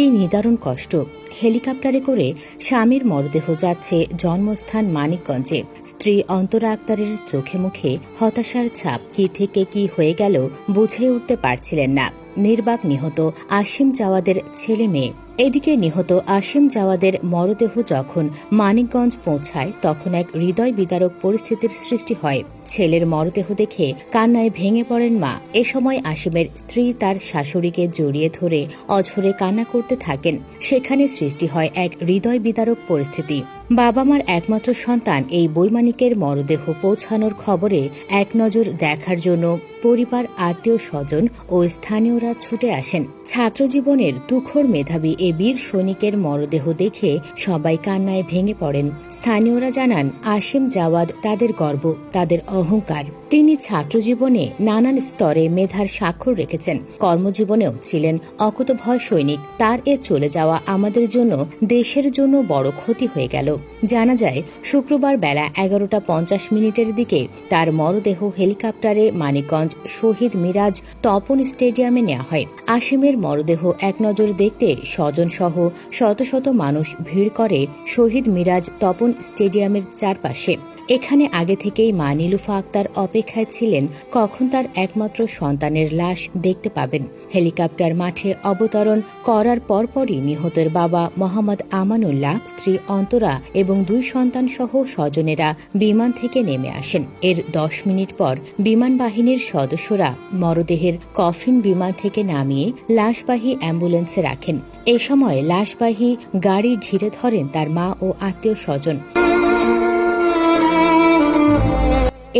কি নিদারুণ কষ্ট। হেলিকপ্টারে করে স্বামীর মরদেহ যাচ্ছে জন্মস্থান মানিকগঞ্জে। স্ত্রী অন্তরা আক্তারের চোখে মুখে হতাশার ছাপ। কি থেকে কি হয়ে গেল বুঝে উঠতে পারছিলেন না। নির্বাক নিহত আসিম জাওয়াদের ছেলে মেয়ে। এদিকে নিহত আসিম জাওয়াদের মরদেহ যখন মানিকগঞ্জ পৌঁছায় তখন এক হৃদয় বিদারক পরিস্থিতির সৃষ্টি হয়। ছেলের মরদেহ দেখে কান্নায় ভেঙে পড়েন মা। এ সময় আসিমের স্ত্রী তার শাশুড়িকে জড়িয়ে ধরে অঝরে কান্না করতে থাকেন। সেখানে সৃষ্টি হয় এক হৃদয় বিদারক পরিস্থিতি। বাবা মার একমাত্র সন্তান এই বৈমানিকের মরদেহ পৌঁছানোর খবরে এক নজর দেখার জন্য পরিবার, আত্মীয় স্বজন ও স্থানীয়রা ছুটে আসেন। ছাত্রজীবনের তুখোড় মেধাবী এ বীর সৈনিকের মরদেহ দেখে সবাই কান্নায় ভেঙে পড়েন। স্থানীয়রা জানান, আসিম জাওয়াদ তাদের গর্ব, তাদের অহংকার। তিনি ছাত্রজীবনে নানান স্তরে মেধার স্বাক্ষর রেখেছেন। কর্মজীবনেও ছিলেন অকুতভয় সৈনিক। তার এ চলে যাওয়া আমাদের জন্য, দেশের জন্য বড় ক্ষতি হয়ে গেল। জানা যায়, শুক্রবার বেলা 11:50 দিকে তার মরদেহ হেলিকপ্টারে মানিকগঞ্জ শহীদ মিরাজ তপন স্টেডিয়ামে নেওয়া হয়। আসিমের মরদেহ এক নজর দেখতে স্বজনসহ শত শত মানুষ ভিড় করে শহীদ মিরাজ তপন স্টেডিয়ামের চারপাশে। এখানে আগে থেকেই মা নীলুফা আক্তার অপেক্ষায় ছিলেন কখন তার একমাত্র সন্তানের লাশ দেখতে পাবেন। হেলিকপ্টার মাঠে অবতরণ করার পরপরই নিহতের বাবা মোহাম্মদ আমানুল্লাহ, স্ত্রী অন্তরা এবং 2 সন্তান সহ স্বজনেরা বিমান থেকে নেমে আসেন। এর 10 মিনিট পর বিমান বাহিনীর সদস্যরা মরদেহের কফিন বিমান থেকে নামিয়ে লাশবাহী অ্যাম্বুলেন্সে রাখেন। এ সময় লাশবাহী গাড়ি ঘিরে ধরেন তার মা ও আত্মীয় স্বজন।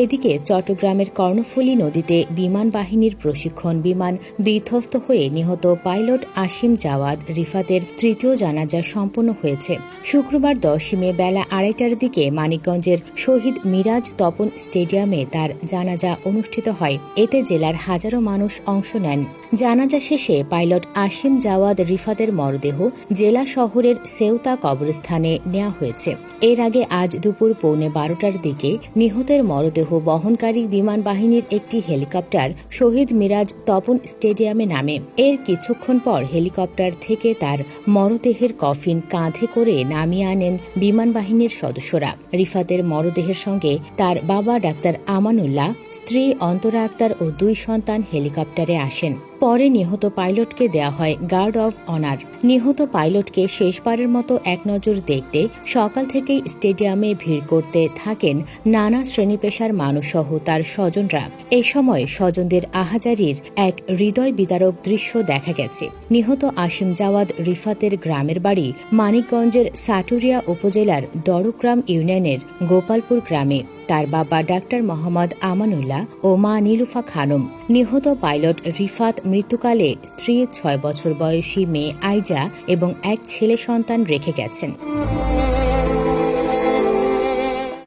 এদিকে চট্টগ্রামের কর্ণফুলী নদীতে বিমান বাহিনীর প্রশিক্ষণ বিমান বিধ্বস্ত হয়ে নিহত পাইলট আসিম জাওয়াদ রিফাতের তৃতীয় জানাজা সম্পন্ন হয়েছে। শুক্রবার 10 মে বেলা 2:30টার দিকে মানিকগঞ্জের শহীদ মিরাজ তপন স্টেডিয়ামে তার জানাজা অনুষ্ঠিত হয়। এতে জেলার হাজারো মানুষ অংশ নেন। জানাজা শেষে পাইলট আসিম জাওয়াদ রিফাতের মরদেহ জেলা শহরের সেউতা কবরস্থানে নেওয়া হয়েছে। এর আগে আজ দুপুর 11:15টার দিকে নিহতের মরদেহ বহনকারী বিমান বাহিনীর একটি হেলিকপ্টার শহীদ মিরাজ তপন স্টেডিয়ামে নামে। এর কিছুক্ষণ পর হেলিকপ্টার থেকে তার মরদেহের কফিন কাঁধে করে নামিয়ে আনেন বিমান বাহিনীর সদস্যরা। রিফাতের মরদেহের সঙ্গে তার বাবা ডাক্তার আমানুল্লাহ, স্ত্রী অন্তরা আক্তার ও 2 সন্তান হেলিকপ্টারে আসেন। পরে নিহত পাইলটকে দেয়া হয় গার্ড অব অনার। নিহত পাইলটকে শেষবারের মতো এক নজর দেখতে সকাল থেকেই স্টেডিয়ামে ভিড় করতে থাকেন নানা শ্রেণী পেশার মানুষসহ তার স্বজনরা। এই সময় স্বজনদের আহাজারির এক হৃদয় বিদারক দৃশ্য দেখা গেছে। নিহত আসিম জাওয়াদ রিফাতের গ্রামের বাড়ি মানিকগঞ্জের সাটুরিয়া উপজেলার দরগ্রাম ইউনিয়নের গোপালপুর গ্রামে। তার বাবা ডাক্তার মোহাম্মদ আমানুল্লাহ ও মা নীলুফা খানম। নিহত পাইলট রিফাত মৃত্যুকালে স্ত্রী 6 বছর বয়সী মেয়ে আইজা এবং এক ছেলে সন্তান রেখে গেছেন।